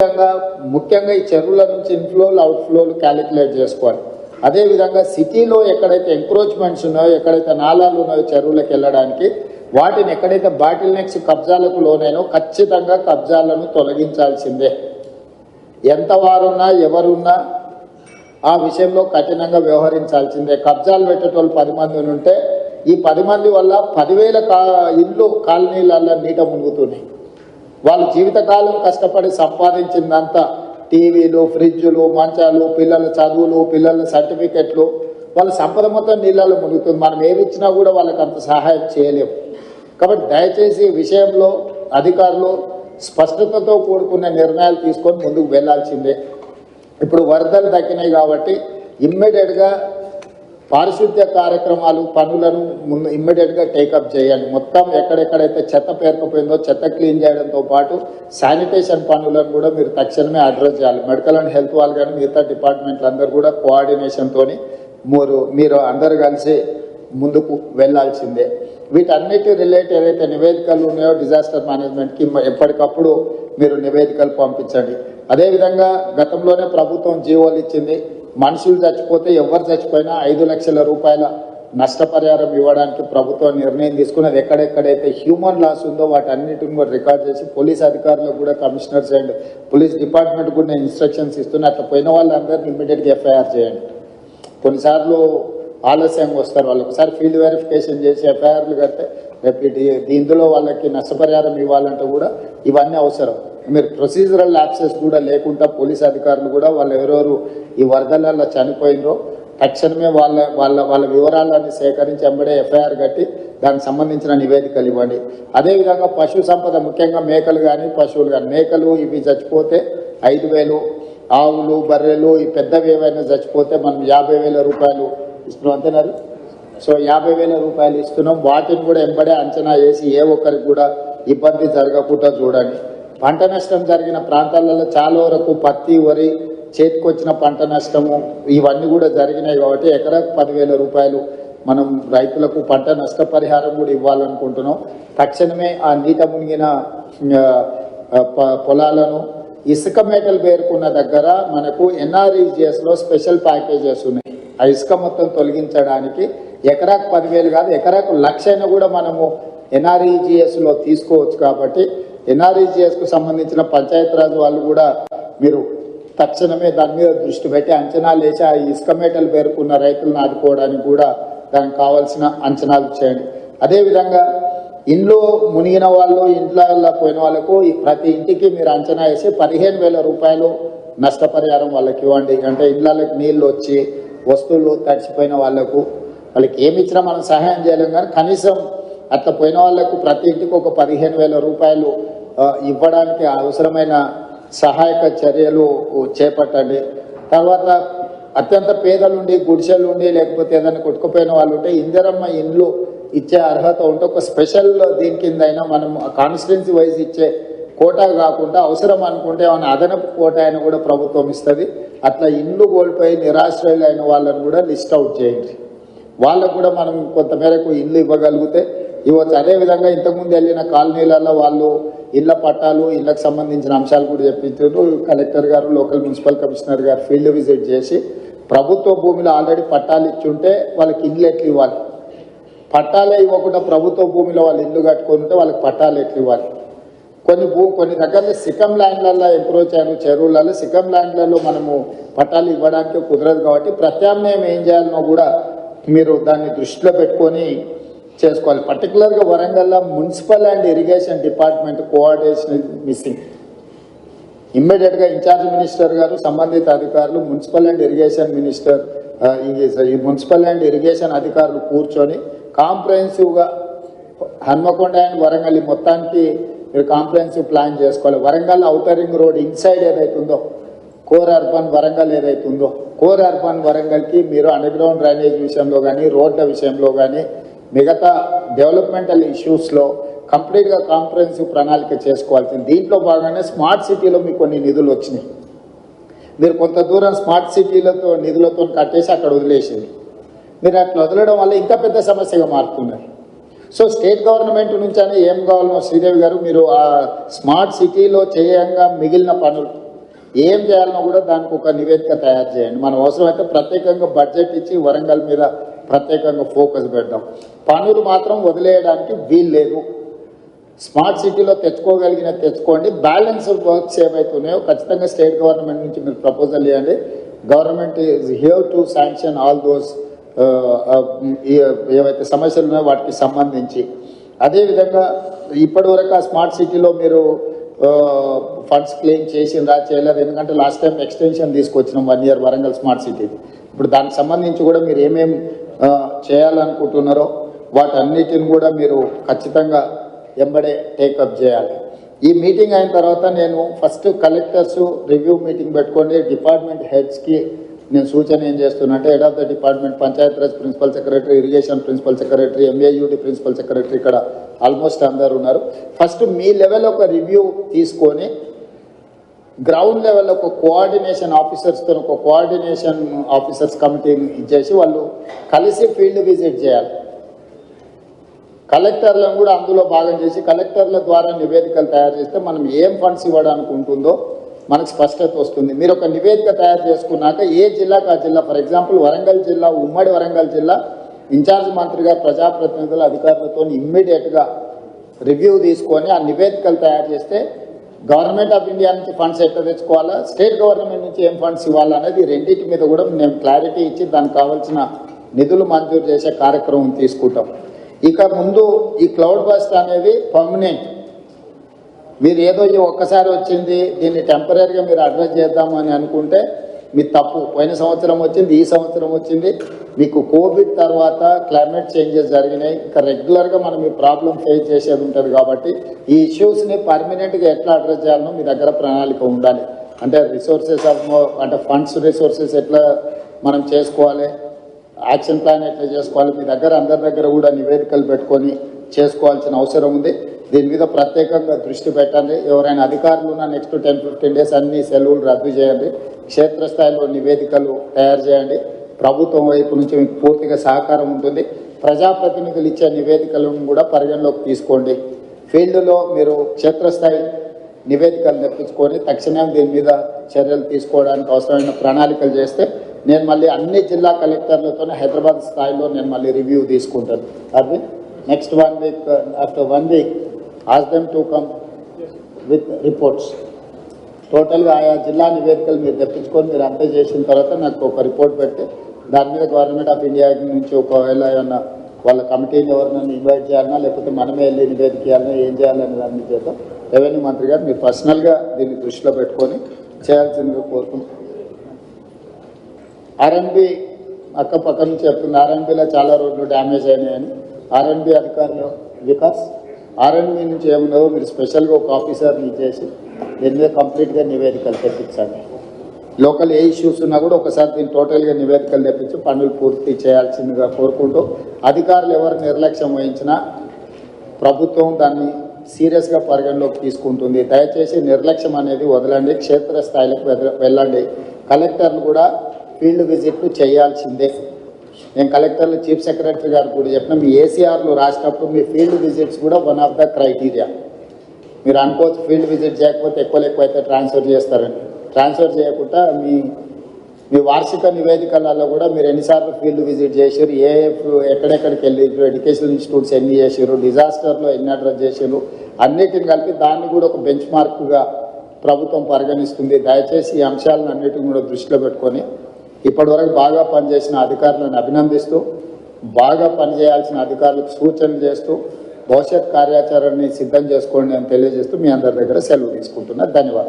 ముఖ్యంగా ఈ చెరువుల నుంచి ఇన్ఫ్లోలు అవుట్ఫ్లోలు క్యాలిక్యులేట్ చేసుకోవాలి. అదేవిధంగా సిటీలో ఎక్కడైతే ఎంక్రోచ్మెంట్స్ ఉన్నాయో, ఎక్కడైతే నాలాలు ఉన్నాయో చెరువులకు వెళ్ళడానికి, వాటిని ఎక్కడైతే బాటిల్ నెక్స్ కబ్జాలకు లోనైనో ఖచ్చితంగా కబ్జాలను తొలగించాల్సిందే. ఎంత వారున్నా ఎవరున్నా ఆ విషయంలో కఠినంగా వ్యవహరించాల్సిందే. కబ్జాలు పెట్టేటోళ్ళు 10 మంది ఉంటే ఈ 10 మంది వల్ల 10,000 ఇళ్ళు కాలనీలలో నీట మునుగుతున్నాయి. వాళ్ళు జీవితకాలం కష్టపడి సంపాదించిందంతా టీవీలు, ఫ్రిడ్జులు, మంచాలు, పిల్లల చదువులు, పిల్లల సర్టిఫికెట్లు, వాళ్ళ సంపద మొత్తం నీళ్ళలో మునుగుతుంది. మనం ఏమి ఇచ్చినా కూడా వాళ్ళకి అంత సహాయం చేయలేము. కాబట్టి దయచేసి ఈ విషయంలో అధికారులు స్పష్టతతో కూడుకున్న నిర్ణయాలు తీసుకొని ముందుకు వెళ్లాల్సిందే. ఇప్పుడు వరదలు తగ్గినాయి కాబట్టి ఇమ్మీడియట్గా పారిశుద్ధ్య కార్యక్రమాలు పనులను ఇమ్మీడియట్గా టేకప్ చేయాలి. మొత్తం ఎక్కడెక్కడైతే చెత్త పేరుకుపోయిందో చెత్త క్లీన్ చేయడంతో పాటు శానిటేషన్ పనులను కూడా మీరు తక్షణమే అడ్రస్ చేయాలి. మెడికల్ అండ్ హెల్త్ వాళ్ళు కానీ మిగతా డిపార్ట్మెంట్లు అందరూ కూడా కోఆర్డినేషన్తో మీరు అందరు కలిసి ముందుకు వెళ్లాల్సిందే. వీటన్నిటి రిలేట్ ఏదైతే నివేదికలు ఉన్నాయో డిజాస్టర్ మేనేజ్మెంట్కి ఎప్పటికప్పుడు మీరు నివేదికలు పంపించండి. అదేవిధంగా గతంలోనే ప్రభుత్వం జీవోలు ఇచ్చింది. మనుషులు చచ్చిపోతే ఎవరు చచ్చిపోయినా 5 లక్షల రూపాయల నష్టపరిహారం ఇవ్వడానికి ప్రభుత్వం నిర్ణయం తీసుకున్నది. ఎక్కడెక్కడైతే హ్యూమన్ లాస్ ఉందో వాటన్నిటిని కూడా రికార్డ్ చేసి పోలీస్ అధికారులకు కూడా కమిషనర్స్ అండ్ పోలీస్ డిపార్ట్మెంట్ కూడా నేను ఇన్స్ట్రక్షన్స్ ఇస్తున్నా. అట్లా పోయిన వాళ్ళందరినీ ఇమ్మీడియట్గా ఎఫ్ఐఆర్ చేయండి. కొన్నిసార్లు ఆలస్యంగా వస్తారు. వాళ్ళు ఒకసారి ఫీల్డ్ వెరిఫికేషన్ చేసి ఎఫ్ఐఆర్లు కడితే రేపు ఇందులో వాళ్ళకి నష్టపరిహారం ఇవ్వాలంటే కూడా ఇవన్నీ అవసరం. మీరు ప్రొసీజరల్ యాక్సెస్ కూడా లేకుండా పోలీస్ అధికారులు కూడా వాళ్ళు ఎవరెవరు ఈ వరదలలో చనిపోయినరో తక్షణమే వాళ్ళ వివరాలన్నీ సేకరించి వెంబడే ఎఫ్ఐఆర్ కట్టి దానికి సంబంధించిన నివేదికలు ఇవ్వండి. అదేవిధంగా పశు సంపద ముఖ్యంగా మేకలు కానీ పశువులు కానీ, మేకలు ఇవి చచ్చిపోతే 5,000, ఆవులు బర్రెలు ఈ పెద్దవి ఏవైనా చచ్చిపోతే మనం 50,000 రూపాయలు ఇస్తున్నాం అంతేనారు. సో 50,000 రూపాయలు ఇస్తున్నాం. వాటిని కూడా వెంబడే అంచనా వేసి ఏ ఒక్కరికి కూడా ఇబ్బంది జరగకుండా చూడండి. పంట నష్టం జరిగిన ప్రాంతాలలో చాలా వరకు పత్తి, వరి, చేతికొచ్చిన పంట నష్టము ఇవన్నీ కూడా జరిగినాయి కాబట్టి ఎకరాకు 10,000 రూపాయలు మనం రైతులకు పంట నష్టపరిహారం కూడా ఇవ్వాలనుకుంటున్నాం. తక్షణమే ఆ నీట మునిగిన పొలాలను ఇసుక మేటలు పేరుకున్న దగ్గర మనకు ఎన్ఆర్ఈజిఎస్లో స్పెషల్ ప్యాకేజెస్ ఉన్నాయి. ఆ ఇసుక మొత్తం తొలగించడానికి ఎకరాకు 10,000 కాదు, ఎకరాకు 1,00,000 కూడా మనము ఎన్ఆర్ఈజిఎస్లో తీసుకోవచ్చు. కాబట్టి ఎన్ఆర్ఈజిఎస్కు సంబంధించిన పంచాయతీరాజ్ వాళ్ళు కూడా మీరు తక్షణమే దాని మీద దృష్టి పెట్టి అంచనాలు వేసి ఆ ఇసుక మేటలు పేరుకున్న రైతులను ఆదుకోవడానికి కూడా దానికి కావాల్సిన అంచనాలు చేయండి. అదేవిధంగా ఇంట్లో మునిగిన వాళ్ళు, ఇంట్లో పోయిన వాళ్ళకు ప్రతి ఇంటికి మీరు అంచనా వేసి 15,000 రూపాయలు నష్టపరిహారం వాళ్ళకి ఇవ్వండి. అంటే ఇళ్ళకి నీళ్ళు వచ్చి వస్తువులు తడిచిపోయిన వాళ్ళకు ఏమి ఇచ్చినా మనం సహాయం చేయలేం, కానీ కనీసం అట్లా పోయిన వాళ్ళకు ప్రతి ఇంటికి ఒక 15,000 రూపాయలు ఇవ్వడానికి అవసరమైన సహాయక చర్యలు చేపట్టండి. తర్వాత అత్యంత పేదలుండి, గుడిసెలుండి, లేకపోతే ఏదైనా కొట్టుకుపోయిన వాళ్ళు ఉంటే ఇందిరమ్మ ఇండ్లు ఇచ్చే అర్హత ఉంటే ఒక స్పెషల్ దీని కింద అయినా మనం కాన్స్టిట్యున్సీ వైజ్ ఇచ్చే కోటా కాకుండా అవసరం అనుకుంటే ఏమైనా అదనపు కోటా అయినా కూడా ప్రభుత్వం ఇస్తుంది. అట్లా ఇండ్లు కోల్పోయి నిరాశ్రయులు అయిన వాళ్ళని కూడా లిస్ట్ అవుట్ చేయండి. వాళ్ళకు కూడా మనం కొంతమేరకు ఇల్లు ఇవ్వగలిగితే ఇవ్వచ్చు. అదేవిధంగా ఇంతకుముందు వెళ్ళిన కాలనీలలో వాళ్ళు ఇళ్ల పట్టాలు, ఇళ్లకు సంబంధించిన అంశాలు కూడా చెప్పించారు. కలెక్టర్ గారు, లోకల్ మున్సిపల్ కమిషనర్ గారు ఫీల్డ్ విజిట్ చేసి ప్రభుత్వ భూమిలో ఆల్రెడీ పట్టాలు ఇచ్చుంటే వాళ్ళకి ఇల్లు ఎట్లు ఇవ్వాలి, పట్టాలే ఇవ్వకుండా ప్రభుత్వ భూమిలో వాళ్ళు ఇల్లు కట్టుకొని ఉంటే వాళ్ళకి పట్టాలు ఎట్లు ఇవ్వాలి. కొన్ని దగ్గరలో సికమ్ ల్యాండ్లలో ఎంక్రోచ్ అయ్యారు. చెరువులలో సికమ్ ల్యాండ్లలో మనము పట్టాలు ఇవ్వడానికి కుదరదు. కాబట్టి ప్రత్యామ్నాయం ఏం చేయాలనో కూడా మీరు దాన్ని దృష్టిలో పెట్టుకొని చేసుకోవాలి. పర్టికులర్గా వరంగల్లో municipal and irrigation department coordination missing. ఇమ్మీడియట్గా ఇన్ఛార్జ్ మినిస్టర్ గారు, సంబంధిత అధికారులు, మున్సిపల్ అండ్ ఇరిగేషన్ మినిస్టర్, ఈ మున్సిపల్ అండ్ ఇరిగేషన్ అధికారులు కూర్చొని కాంప్రహెన్సివ్గా హన్మకొండ అండ్ వరంగల్ మొత్తానికి మీరు కాంప్రహెన్సివ్ ప్లాన్ చేసుకోవాలి. Warangal outer ring road inside ఏదైతుందో, కోర్ అర్బన్ వరంగల్ ఏదైతుందో, కోర్ అర్బన్ వరంగల్కి మీరు అండర్గ్రౌండ్ డ్రైనేజ్ విషయంలో కానీ, రోడ్ల విషయంలో కానీ, మిగతా డెవలప్మెంటల్ ఇష్యూస్లో కంప్లీట్గా కాంప్రహెన్సివ్ ప్రణాళిక చేసుకోవాల్సింది. దీంట్లో భాగంగానే స్మార్ట్ సిటీలో మీకు కొన్ని నిధులు వచ్చినాయి. మీరు కొంత దూరం స్మార్ట్ సిటీలతో నిధులతో కట్టేసి అక్కడ వదిలేసింది. మీరు అట్లా వదలడం వల్ల ఇంకా పెద్ద సమస్యగా మారుతున్నారు. సో స్టేట్ గవర్నమెంట్ నుంచి ఏం కావాలనో శ్రీదేవి గారు మీరు ఆ స్మార్ట్ సిటీలో చేయంగా మిగిలిన పనులు ఏం చేయాలనో కూడా దానికి ఒక నివేదిక తయారు చేయండి. మనం అవసరమైతే ప్రత్యేకంగా బడ్జెట్ ఇచ్చి వరంగల్ మీద ప్రత్యేకంగా ఫోకస్ పెడదాం. పనులు మాత్రం వదిలేయడానికి వీలు లేదు. స్మార్ట్ సిటీలో తెచ్చుకోగలిగిన తెచ్చుకోండి. బ్యాలెన్స్ వర్క్స్ ఏవైతున్నాయో ఖచ్చితంగా స్టేట్ గవర్నమెంట్ నుంచి మీరు ప్రపోజల్ ఇవ్వండి. Government is here to sanction all those ఏవైతే సమస్యలు ఉన్నాయో వాటికి సంబంధించి. అదేవిధంగా ఇప్పటివరకు ఆ స్మార్ట్ సిటీలో మీరు ఫండ్స్ క్లెయిమ్ చేసిందా చేయలేదు, ఎందుకంటే లాస్ట్ టైం ఎక్స్టెన్షన్ తీసుకొచ్చినాం 1 year వరంగల్ స్మార్ట్ సిటీ. ఇప్పుడు దానికి సంబంధించి కూడా మీరు ఏమేమి చేయాలనుకుంటున్నారో వాటన్నిటిని కూడా మీరు ఖచ్చితంగా ఎంబడే టేకప్ చేయాలి. ఈ మీటింగ్ అయిన తర్వాత నేను ఫస్ట్ కలెక్టర్స్ రివ్యూ మీటింగ్ పెట్టుకోండి. డిపార్ట్మెంట్ హెడ్స్కి నేను సూచన ఏం చేస్తున్నా అంటే head of the department, Panchayati Raj principal secretary, irrigation principal secretary, MAUD principal secretary, ఇక్కడ ఆల్మోస్ట్ అందరు ఉన్నారు. ఫస్ట్ మీ లెవెల్ ఒక రివ్యూ తీసుకొని గ్రౌండ్ లెవెల్ ఒక కోఆర్డినేషన్ ఆఫీసర్స్తో ఒక కోఆర్డినేషన్ ఆఫీసర్స్ కమిటీని ఇచ్చేసి వాళ్ళు కలిసి ఫీల్డ్ విజిట్ చేయాలి. కలెక్టర్లను కూడా అందులో భాగం చేసి కలెక్టర్ల ద్వారా నివేదికలు తయారు చేస్తే మనం ఏం ఫండ్స్ ఇవ్వడానికి ఉంటుందో మనకు స్పష్టత వస్తుంది. మీరు ఒక నివేదిక తయారు చేసుకున్నాక ఏ జిల్లాకు ఆ జిల్లా, ఫర్ ఎగ్జాంపుల్ వరంగల్ జిల్లా, ఉమ్మడి వరంగల్ జిల్లా ఇన్ఛార్జ్ మంత్రిగా ప్రజాప్రతినిధుల అధికారులతో ఇమ్మీడియట్గా రివ్యూ తీసుకొని ఆ నివేదికలు తయారు చేస్తే గవర్నమెంట్ ఆఫ్ ఇండియా నుంచి ఫండ్స్ ఎట్లా తెచ్చుకోవాలా, స్టేట్ గవర్నమెంట్ నుంచి ఏం ఫండ్స్ ఇవ్వాలనేది రెండింటి మీద కూడా మేము క్లారిటీ ఇచ్చి దానికి కావాల్సిన నిధులు మంజూరు చేసే కార్యక్రమం తీసుకుంటాం. ఇక ముందు ఈ క్లౌడ్ బస్ట్ అనేది పర్మనెంట్. మీరు ఏదో ఒక్కసారి వచ్చింది దీన్ని టెంపరీగా మీరు అడ్రస్ చేద్దామని అనుకుంటే మీ తప్పు. పోయిన సంవత్సరం వచ్చింది, ఈ సంవత్సరం వచ్చింది. మీకు కోవిడ్ తర్వాత క్లైమేట్ చేంజెస్ జరిగినాయి. ఇంకా రెగ్యులర్గా మనం ఈ ప్రాబ్లం ఫేస్ చేసేది ఉంటుంది కాబట్టి ఈ ఇష్యూస్ని పర్మనెంట్గా ఎట్లా అడ్రస్ చేయాలనో మీ దగ్గర ప్రణాళిక ఉండాలి. అంటే రిసోర్సెస్ అంటే ఫండ్స్ రిసోర్సెస్ ఎట్లా మనం చేసుకోవాలి, యాక్షన్ ప్లాన్ ఎట్లా చేసుకోవాలి, మీ దగ్గర అందరి దగ్గర కూడా నివేదికలు పెట్టుకొని చేసుకోవాల్సిన అవసరం ఉంది. దీని మీద ప్రత్యేకంగా దృష్టి పెట్టండి. ఎవరైనా అధికారులు ఉన్న నెక్స్ట్ 10-15 days అన్ని సెలవులు రద్దు చేయండి. క్షేత్రస్థాయిలో నివేదికలు తయారు చేయండి. ప్రభుత్వం వైపు నుంచి మీకు పూర్తిగా సహకారం ఉంటుంది. ప్రజాప్రతినిధులు ఇచ్చే నివేదికలను కూడా పరిగణలోకి తీసుకోండి. ఫీల్డ్లో మీరు క్షేత్రస్థాయి నివేదికలు తెప్పించుకొని తక్షణం దీని మీద చర్యలు తీసుకోవడానికి అవసరమైన ప్రణాళికలు చేస్తే నేను మళ్ళీ అన్ని జిల్లా కలెక్టర్లతో హైదరాబాద్ స్థాయిలో నేను మళ్ళీ రివ్యూ తీసుకుంటాను. Aravind, next 1 week, after 1 week, ask them to come with reports. టోటల్గా ఆయా జిల్లా నివేదికలు మీరు తెప్పించుకొని మీరు అంతే చేసిన తర్వాత నాకు ఒక రిపోర్ట్ పెట్టి దాని మీద గవర్నమెంట్ ఆఫ్ ఇండియా నుంచి ఒకవేళ ఏమన్నా వాళ్ళ కమిటీని ఎవరినైనా ఇన్వైట్ చేయాలన్నా లేకపోతే మనమే వెళ్ళి నివేదిక చేయాలన్నా ఏం చేయాలని దాన్ని చేద్దాం. రెవెన్యూ మంత్రి గారు మీరు పర్సనల్గా దీన్ని దృష్టిలో పెట్టుకొని చేయాల్సిందిగా కోరుకుంటున్నాం. ఆర్ఎన్బి అక్కపక్క నుంచి చెప్తుంది, ఆర్ఎన్బిలో చాలా రోడ్లు డ్యామేజ్ అయినాయని. ఆర్ఎన్బి అధికారులు వికాస్, ఆర్ఎన్బి నుంచి ఏమున్నదో మీరు స్పెషల్గా ఒక ఆఫీసర్ని ఇచ్చేసి దీని మీద కంప్లీట్గా నివేదికలు తెప్పించండి. లోకల్ ఏ ఇష్యూస్ ఉన్నా కూడా ఒకసారి దీన్ని టోటల్గా నివేదికలు తెప్పించి పనులు పూర్తి చేయాల్సిందిగా కోరుకుంటూ, అధికారులు ఎవరు నిర్లక్ష్యం వహించినా ప్రభుత్వం దాన్ని సీరియస్గా పరిగణలోకి తీసుకుంటుంది. దయచేసి నిర్లక్ష్యం అనేది వదలండి, క్షేత్రస్థాయిలకు వెళ్ళండి. కలెక్టర్లు కూడా ఫీల్డ్ విజిట్లు చేయాల్సిందే. నేను కలెక్టర్లు చీఫ్ సెక్రటరీ గారు కూడా చెప్పిన మీ ఏసీఆర్లు రాసినప్పుడు మీ ఫీల్డ్ విజిట్స్ కూడా వన్ ఆఫ్ ద క్రైటీరియా. మీరు అనుకోవచ్చు ఫీల్డ్ విజిట్ చేయకపోతే ఎక్కువ అయితే ట్రాన్స్ఫర్ చేస్తారని. ట్రాన్స్ఫర్ చేయకుండా మీ వార్షిక నివేదికలలో కూడా మీరు ఎన్నిసార్లు ఫీల్డ్ విజిట్ చేసారు, ఎక్కడెక్కడికి వెళ్ళి ఎడ్యుకేషనల్ ఇన్స్టిట్యూట్స్ ఎన్ని చేసారు, డిజాస్టర్లో ఎన్ని అడ్రస్ చేసారు, అన్నిటిని కలిపి దాన్ని కూడా ఒక బెంచ్ మార్క్గా ప్రభుత్వం పరిగణిస్తుంది. దయచేసి ఈ అంశాలను అన్నిటిని కూడా దృష్టిలో పెట్టుకొని ఇప్పటివరకు బాగా పనిచేసిన అధికారులను అభినందిస్తూ, బాగా పనిచేయాల్సిన అధికారులకు సూచనలు చేస్తూ భవిష్యత్ కార్యాచరణని సిద్ధం చేసుకోండి అని తెలియజేస్తూ మీ అందరి దగ్గర సెలవు తీసుకుంటున్నా. ధన్యవాదాలు.